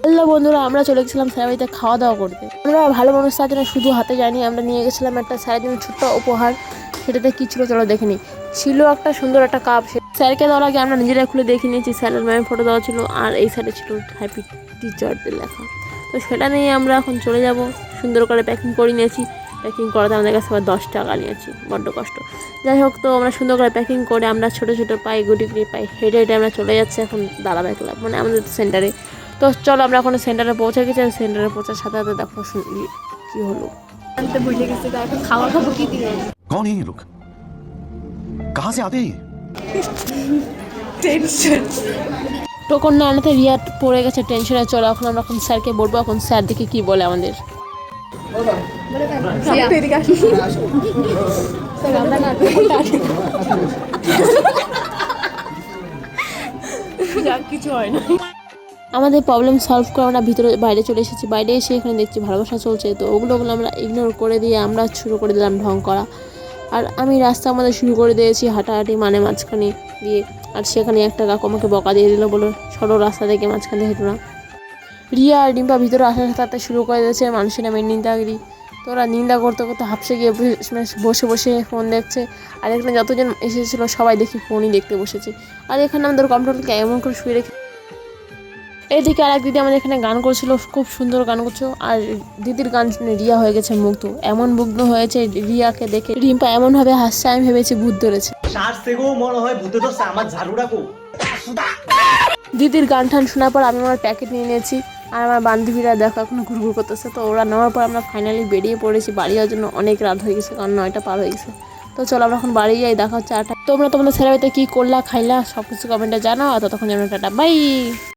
Hello বন্ধুরা, আমরা চলে গেছিলাম স্যারের বাড়িতে খাওয়া দাওয়া করতে। আমরা ভালো মানুষ তার জন্য শুধু হাতে যাইনি, আমরা নিয়ে গেছিলাম একটা স্যারের জন্য ছোট্ট উপহার। সেটাতে কি ছিল চলো দেখে নিই। ছিল একটা সুন্দর একটা কাপ। স্যারকে দেওয়ার আগে আমরা নিজেরাই খুলে দেখে নিয়েছি। স্যারের ম্যাম ফটো দেওয়া ছিল আর এই সাইডে ছিল হ্যাপি টিচারদের লেখা। তো সেটা নিয়ে আমরা এখন চলে যাব। সুন্দর করে প্যাকিং করে নিয়েছি। প্যাকিং করাতে আমাদের কাছে আবার 10 টাকা নিয়েছি, বড্ড কষ্ট। যাই হোক, তো আমরা সুন্দর করে প্যাকিং করে আমরা ছোটো ছোটো পায়ে গুটি গুটি পায়ে হেঁটে হেঁটে আমরা চলে যাচ্ছি এখন দাঁড়াবে ক্লাব, মানে আমাদের সেন্টারে। তো চলো আমরা এখন সেন্টারে পৌঁছে গেছি। আর সেন্টারে পৌঁছার সাথে সাথে দেখো কি হলো, বুঝে গেছি। তো এখন খাওয়া খাবো কি দিয়ে? कौन है ये लोग? कहाँ से आते हैं? টেনশন টোকন না আনাতে রিয়া পড়ে গেছে টেনশনে। চলো এখন আমরা এখন স্যারকে বলবো, এখন স্যার দেখে কি বলে আমাদের। কিছু হয় না, আমাদের প্রবলেম সলভ করে আমরা ভিতরে বাইরে চলে এসেছি। বাইরে এসে এখানে দেখছি ভালোবাসা চলছে। তো ওগুলো আমরা ইগনোর করে দিয়ে আমরা শুরু করে দিলাম ঢং করা। আর আমি রাস্তার মধ্যে শুরু করে দিয়েছি হাঁটাহাঁটি, মানে মাঝখানে দিয়ে। আর সেখানে একটা কাকু আমাকে বকা দিয়ে দিল, বলো সরো রাস্তা থেকে, মাঝখানে হেঁটো না। রিয়া আর ডিম্পা ভিতরে আসার সাথে শুরু করে দিয়েছে মানুষের নামে নিন্দাগিরি। তো ওরা নিন্দা করতে করতে হাঁপসে গিয়ে বসে বসে ফোন দেখছে। আর এখানে যতজন এসেছিলো সবাই দেখি ফোনই দেখতে বসেছে। আর এখানে আমাদের কম্পিউটারকে এমন করে শুয়ে রেখে, এইদিকে আর এক দিদি আমাদের এখানে গান করছিল, খুব সুন্দর গান করছো। আর দিদির গান শুনে রিয়া হয়ে গেছে মুগ্ধ। এমন মুগ্ধ হয়েছে রিয়াকে দেখে, রিম্পা এমন ভাবে হাসছে আমি ভেবেছি ভূত ধরেছে। দিদির গান টান শোনার পর আমি আমার প্যাকেট নিয়ে নিয়েছি। আর আমার বান্ধবীরা দেখো এখন ঘুরঘুর করতেছে। তো ওরা নেওয়ার পর আমরা ফাইনালি বেরিয়ে পড়েছি। বাড়ি যাওয়ার জন্য অনেক রাত হয়ে গেছে, কারণ 9টা পার হয়ে গেছে। তো চলো আমরা এখন বাড়ি যাই, দেখা হচ্ছে 8টা। তোমরা তোমাদের ছেলেবেলাতে কী করলা খাইলা সব কিছু কমেন্টে জানাও। আর ততক্ষণ আমরা টাটা বাই।